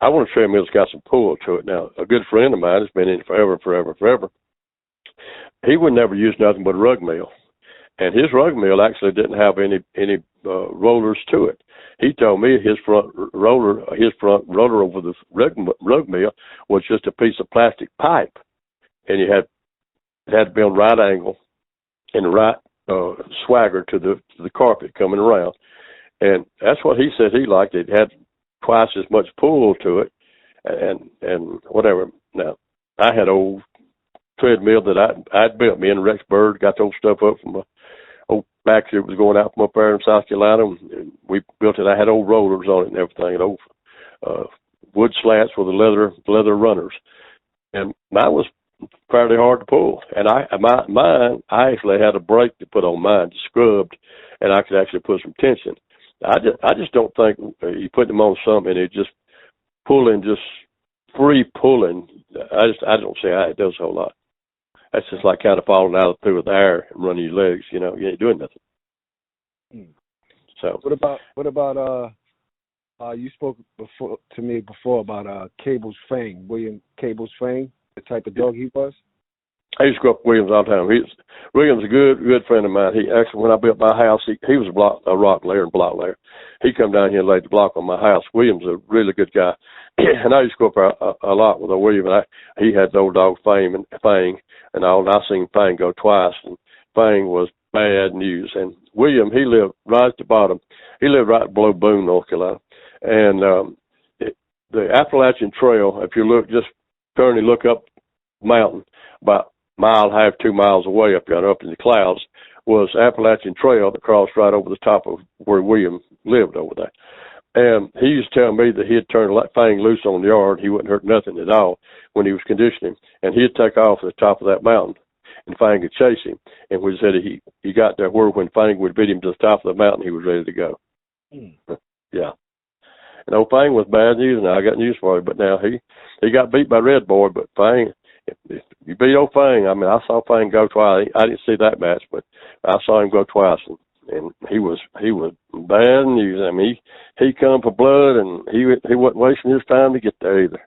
I want a treadmill that's got some pull to it. Now, a good friend of mine has been in it forever. He would never use nothing but a rug mill. And his rug mill actually didn't have any rollers to it. He told me his front roller over the rug mill was just a piece of plastic pipe. And it had to be on right angle and the right swagger to the carpet coming around. And that's what he said he liked. It had twice as much pull to it and whatever. Now, I had old treadmill that I'd built. Me and Rex Bird got those stuff up from old factory that was going out from up there in South Carolina. And we built it. I had old rollers on it and everything, and old wood slats with the leather runners. And mine was fairly hard to pull. And mine, I actually had a brake to put on mine, scrubbed, and I could actually put some tension. I just don't think you put them on something and it just pulling, just free pulling. I don't see how it does a whole lot. That's just like kind of falling out through the air and running your legs. You ain't doing nothing. So what about you spoke to me before about Cable's Fang, William Cable's Fang, the type of dog he was? I used to go up with Williams all the time. Williams is a good friend of mine. He actually, when I built my house, he was a rock layer and block layer. He come down here and laid the block on my house. Williams is a really good guy. And I used to go up there a lot with William. And he had the old dog Fang, and all. And I seen Fang go twice, and Fang was bad news. And William, he lived right at the bottom. He lived right below Boone, North Carolina. And the Appalachian Trail, if you look, just turn and look up the mountain, about mile and a half, 2 miles away up there, up in the clouds, was Appalachian Trail that crossed right over the top of where William lived over there. And he used to tell me that he'd turn Fang loose on the yard. He wouldn't hurt nothing at all when he was conditioning. And he'd take off at the top of that mountain, and Fang would chase him. And we said he got there where when Fang would beat him to the top of the mountain, he was ready to go. Yeah. And old Fang was bad news, and I got news for you. But now he got beat by Red Boy, but Fang, if you beat old Fang, I mean, I saw Fang go twice. I didn't see that match, but I saw him go twice, and he was bad news. I mean, he come for blood, and he wasn't wasting his time to get there either.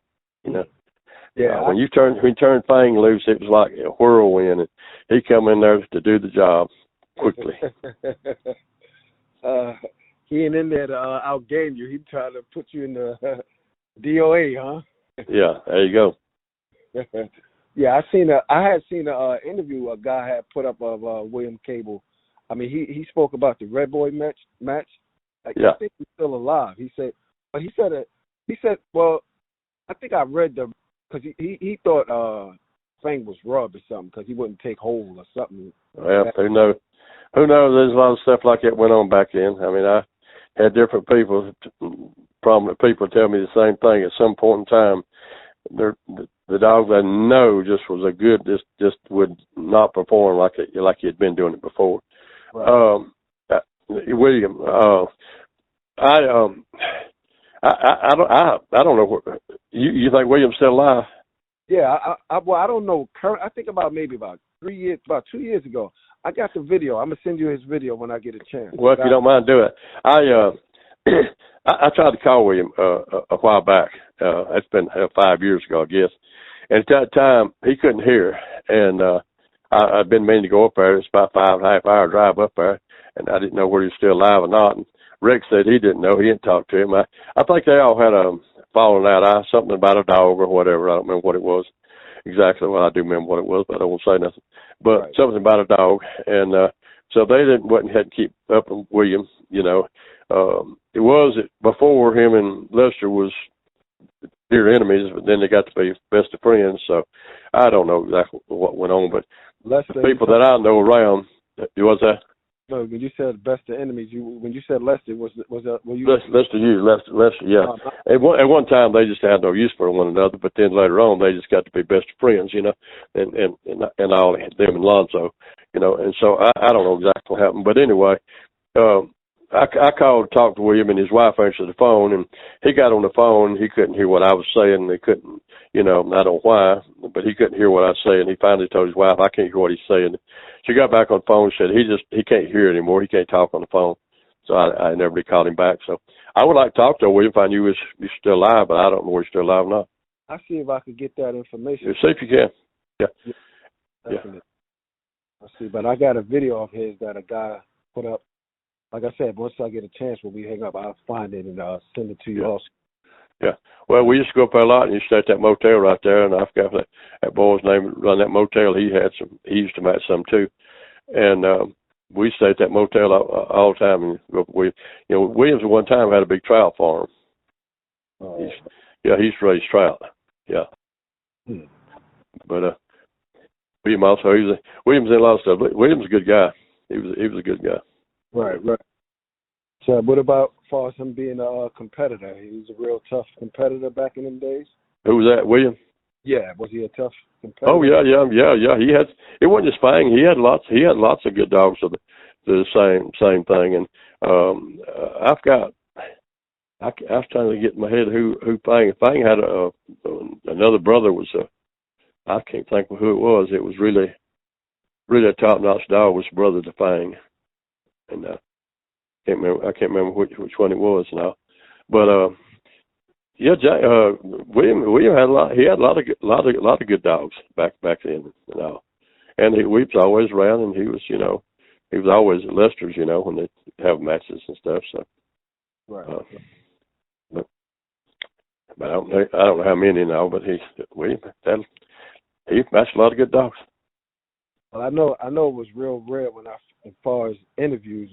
Yeah. When he turned Fang loose, it was like a whirlwind, and he come in there to do the job quickly. He ain't in there to outgame you. He tried to put you in the DOA, huh? Yeah, there you go. Yeah, I had seen an interview a guy had put up of William Cable. I mean, he spoke about the Red Boy match. Like, yeah. I think he's still alive. He said, well, I think I read because he thought Fang was rubbed or something because he wouldn't take hold or something. Well, who knows? Who knows? There's a lot of stuff like that went on back then. I mean, I had different people, prominent people, tell me the same thing at some point in time. The dog I know just was a good, just would not perform like he had been doing it before. Right. William, I don't know. You think William's still alive? Yeah, I don't know. I think about 2 years ago. I got the video. I'm gonna send you his video when I get a chance. Well, if you don't mind, do it. I tried to call William a while back. It's been 5 years ago, I guess. And at that time, he couldn't hear. And I'd been meaning to go up there. It's about 5.5 hour drive up there, and I didn't know whether he was still alive or not. And Rick said he didn't know. He didn't talk to him. I think they all had a falling out. Something about a dog or whatever. I don't remember what it was exactly. Well, I do remember what it was, but I won't say nothing. But right. Something about a dog. And so they had to keep up with William, It was before him and Lester was dear enemies, but then they got to be best of friends. So I don't know exactly what went on, but Lester, the people that I know around, was that? No, when you said best of enemies, when you said Lester, was that? Were you Lester, yeah. At one time they just had no use for one another, but then later on they just got to be best of friends, and all them and Lonzo, and so I don't know exactly what happened, but anyway, I called to talk to William, and his wife answered the phone, and he got on the phone. He couldn't hear what I was saying. He couldn't, I don't know why, but he couldn't hear what I was saying. He finally told his wife, I can't hear what he's saying. She got back on the phone and said he can't hear anymore. He can't talk on the phone. So I never really called him back. So I would like to talk to William if I knew he was still alive, but I don't know if he's still alive or not. I'll see if I could get that information. See if you can. Yeah. Definitely. I'll see, but I got a video of his that a guy put up. Like I said, once I get a chance when we hang up, I'll find it and send it to you also. Yeah. Well, we used to go up there a lot, and you stay at that motel right there, and I forgot that boy's name run that motel. He used to match some too. And we stayed at that motel all the time, and Williams at one time had a big trout farm. He's raised trout. Yeah. But William also, William's in a lot of stuff. William's a good guy. He was a good guy. Right. So what about as far as him being a competitor? He was a real tough competitor back in them days. Who was that, William? Yeah, was he a tough competitor? Oh yeah. He had. It wasn't just Fang. He had lots of good dogs of the same thing. And I was trying to get in my head who Fang. Fang had another brother was I can't think of who it was. It was really a top notch dog. Was brother to Fang, and I can't remember which one it was now. But yeah, William had a lot. He had a lot of good dogs back then, and we was always around, and he was always at Lester's, when they have matches and stuff. So, right. But I don't know how many now. But he matched a lot of good dogs. Well, I know it was real rare as far as interviews,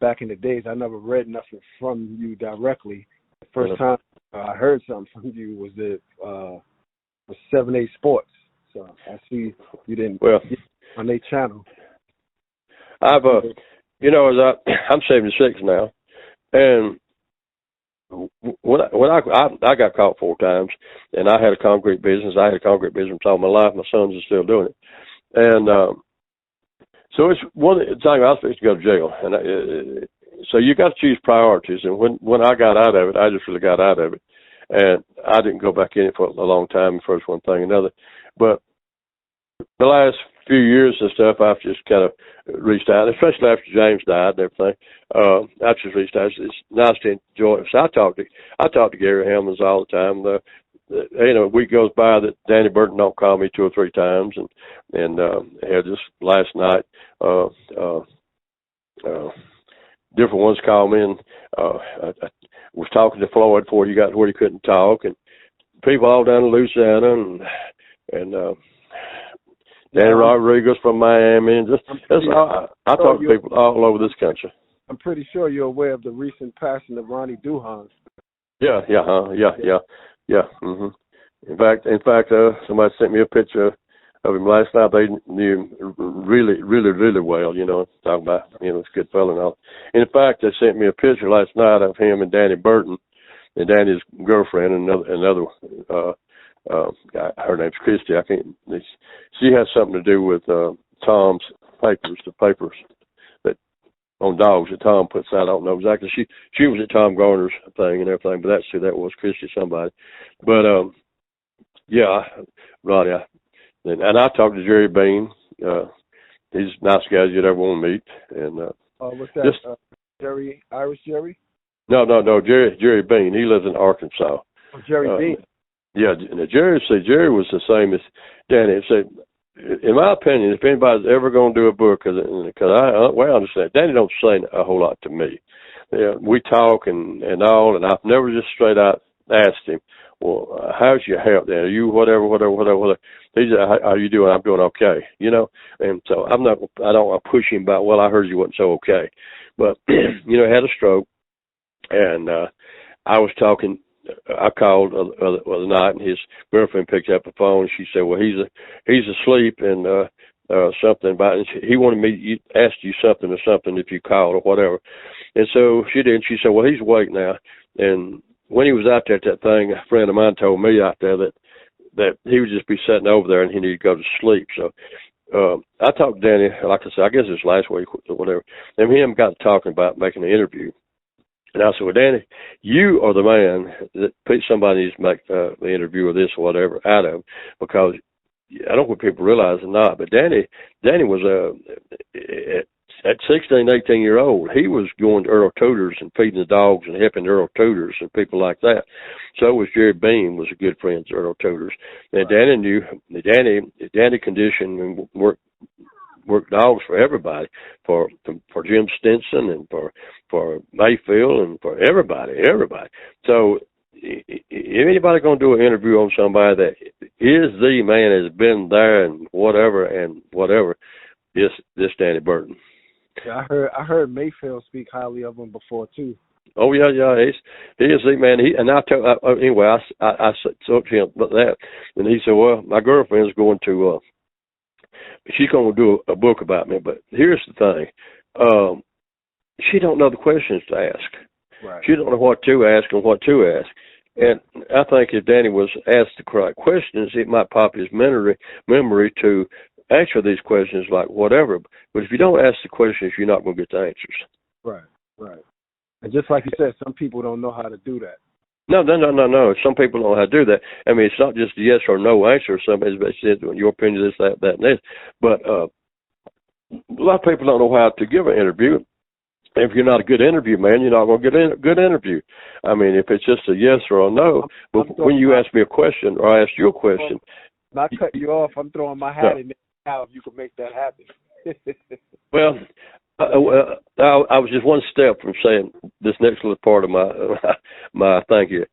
back in the days. I never read nothing from you directly. The first time I heard something from you was 7A Sports. So I see you didn't get on their channel. I'm 76 now, and when I got caught 4 times, and I had a concrete business. I had a concrete business all my life. My sons are still doing it, and so it's one thing I was supposed to go to jail, and so you got to choose priorities. And when I got out of it, I just really got out of it, and I didn't go back in it for a long time. First one thing, another, but the last few years and stuff, I've just kind of reached out, especially after James died and everything. I've just reached out. It's nice to enjoy it. So I talk to Gary Helmans all the time. A week goes by that Danny Burton don't call me 2 or 3 times, and just last night, different ones called me, and I was talking to Floyd before you got to where he couldn't talk, and people all down in Louisiana, and Danny Rodriguez from Miami, and I talk to people all over this country. I'm pretty sure you're aware of the recent passing of Ronnie Duhan. Yeah. Mm-hmm. In fact, somebody sent me a picture of him last night. They knew him really, really, really well. Talking about it's a good fellow and all. And in fact, they sent me a picture last night of him and Danny Burton, and Danny's girlfriend, and another her name's Christy. She has something to do with Tom's papers, the papers that on dogs that Tom puts out. I don't know exactly. She was at Tom Garner's thing and everything, but that's who that was, Christy somebody. But Roddy. And I talked to Jerry Bean. He's a nice guy you'd ever want to meet. And what's that? Jerry, Irish Jerry? No, Jerry Bean. He lives in Arkansas. Oh, Jerry Bean. Yeah, Jerry was the same as Danny. Said, in my opinion, if anybody's ever going to do a book, because I understand, Danny don't say a whole lot to me. Yeah, we talk and all, and I've never just straight out asked him, well, how's your health? Are you whatever? He said, how are you doing? I'm doing okay, And so I don't push him about, well, I heard you wasn't so okay. But, had a stroke, and I was talking. I called the night, and his girlfriend picked up the phone. And she said, "Well, he's asleep, and something about it. He wanted me to ask you something if you called or whatever." And so she did. And she said, "Well, he's awake now." And when he was out there at that thing, a friend of mine told me out there that he would just be sitting over there and he needed to go to sleep. So I talked to Danny, like I said, I guess it was last week or whatever, and him got to talking about making an interview. And I said, well, Danny, you are the man that somebody needs to make the interview or this or whatever out of, because I don't know what people realize or not, but Danny was at 16, 18-year-old, he was going to Earl Tudor's and feeding the dogs and helping Earl Tudor's and people like that. So was Jerry Bean, was a good friend to Earl Tudor's. And Danny knew, Danny conditioned and worked dogs for everybody, for Jim Stinson and for Mayfield and for everybody. So if anybody going to do an interview on somebody that is the man, has been there and whatever, this Danny Burton. Yeah, I heard Mayfield speak highly of him before too. Oh yeah, he is the man. I spoke to him about that, and he said, "Well, my girlfriend's going to she's going to do a book about me. But here's the thing. She don't know the questions to ask. Right. She don't know what to ask and what to ask. And I think if Danny was asked the correct questions, it might pop his memory to answer these questions like whatever. But if you don't ask the questions, you're not going to get the answers. Right, right. And just like you said, some people don't know how to do that. No. Some people don't know how to do that. I mean, it's not just a yes or no answer or something. It's in your opinion, this, that, and this. But a lot of people don't know how to give an interview. If you're not a good interview man, you're not going to get a good interview. I mean, if it's just a yes or a no, but when you ask me a question or I ask you a question. Not cutting you off, I'm throwing my hat in there now if you can make that happen. Well, I was just one step from saying this next little part of my thank you.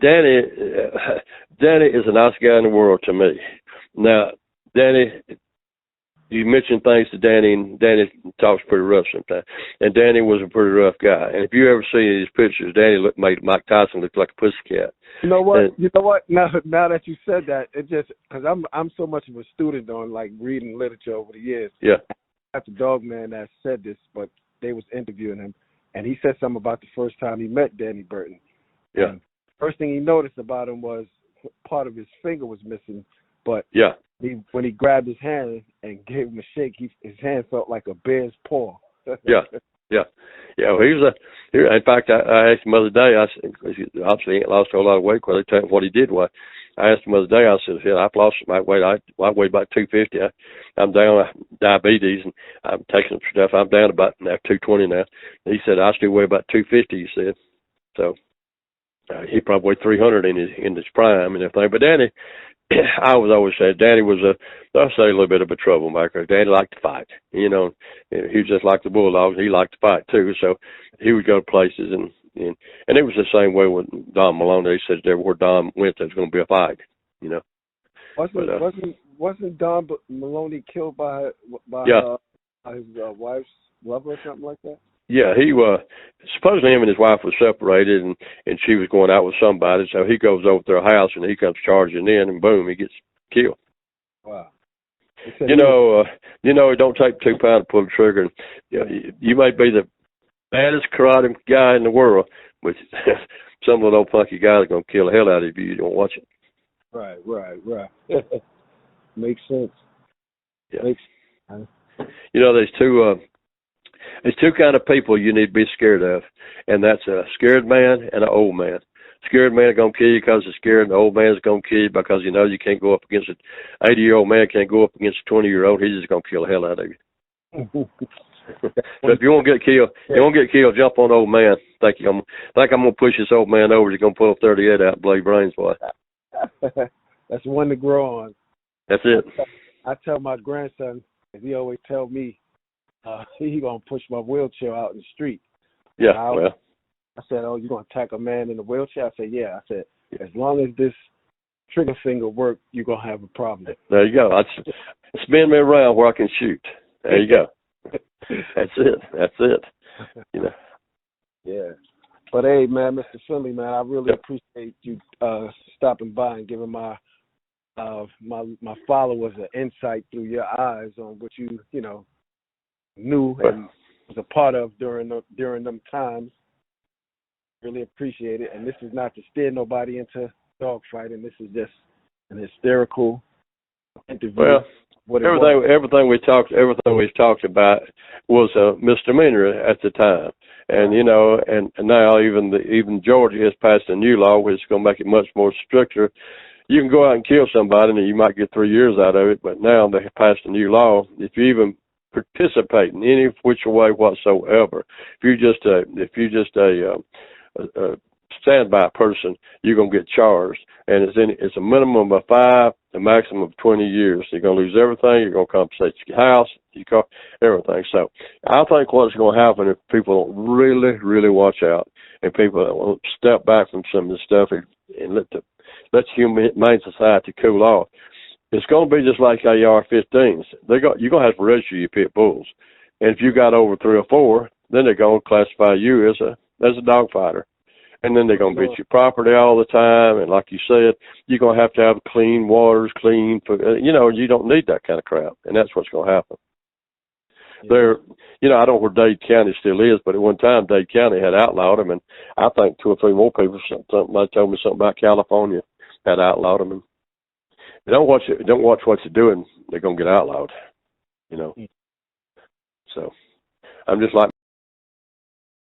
Danny is the nicest guy in the world to me. Now, Danny, you mentioned things to Danny, and Danny talks pretty rough sometimes. And Danny was a pretty rough guy. And if you ever see his pictures, Danny made Mike Tyson look like a pussycat. You know what? Now that you said that, it just because I'm so much of a student on like reading literature over the years. Yeah. I have the dog man that said this, but they was interviewing him, and he said something about the first time he met Danny Burton. Yeah. And first thing he noticed about him was part of his finger was missing, but yeah. When he grabbed his hand and gave him a shake, his hand felt like a bear's paw. Yeah. Well, in fact, I asked him the other day, obviously he ain't lost a whole lot of weight, because they tell him what he did was. I asked him the other day, I said, I've lost my weight. I weigh about 250. I'm down with diabetes, and I'm taking some stuff. I'm down about now 220 now. And he said, I still weigh about 250, he said. So he probably weighed 300 in his prime and everything. But Danny, I was always saying, Danny was I'll say a little bit of a troublemaker. Danny liked to fight, you know. He was just like the Bulldogs. He liked to fight too. So he would go to places, and it was the same way with Don Maloney. He said everywhere Don went, there was going to be a fight, you know. Wasn't Don Maloney killed by his wife's lover or something like that? Yeah, he supposedly him and his wife were separated, and she was going out with somebody. So he goes over to their house, and he comes charging in, and boom, he gets killed. Wow. You know, it don't take 2 pounds to pull the trigger. And, you may be the baddest karate guy in the world, but some little old punky guy is going to kill the hell out of you. You don't watch it. Right. Makes sense. Yeah. Makes sense. You know, there's two kind of people you need to be scared of, and that's a scared man and an old man. Scared man is going to kill you because he's scared, and the old man is going to kill you because you can't go up against an 80-year-old man, can't go up against a 20-year-old. He's just going to kill the hell out of you. But if you won't get killed, jump on the old man. Think I'm going to push this old man over. He's going to pull a 38 out and blow your brains for it. That's one to grow on. That's it. I tell my grandson, he always tell me, he going to push my wheelchair out in the street. Yeah, I said, oh, you going to attack a man in a wheelchair? I said, yeah. I said, as long as this trigger finger works, you're going to have a problem. There you go. Spin me around where I can shoot. There you go. That's it. You know. Yeah. But, hey, man, Mr. Finley, man, I really appreciate you stopping by and giving my followers an insight through your eyes on what you knew and was a part of during them times. Really appreciate it. And this is not to steer nobody into dogfighting. This is just an hysterical interview. Well, everything we talked about was a misdemeanor at the time, and and now even Georgia has passed a new law which is going to make it much more stricter. You can go out and kill somebody, and you might get 3 years out of it. But now they have passed a new law. If you even participate in any which way whatsoever, if you're just a standby person, you're gonna get charged, and it's a minimum of 5, a maximum of 20 years. You're gonna lose everything. You're gonna compensate your house, your car, everything. So I think what's gonna happen if people don't really, really watch out, and people don't step back from some of this stuff and let the humane society cool off, it's gonna be just like AR-15s. You're gonna have to register your pit bulls, and if you got over 3 or 4, then they're gonna classify you as a dog fighter. And then they're going to beat your property all the time. And like you said, you're going to have clean waters, clean food. You don't need that kind of crap. And that's what's going to happen. Yeah. I don't know where Dade County still is, but at one time Dade County had outlawed them. And I think 2 or 3 more people, somebody told me something about California, had outlawed them. And don't watch what you're doing. They're going to get outlawed, So I'm just like,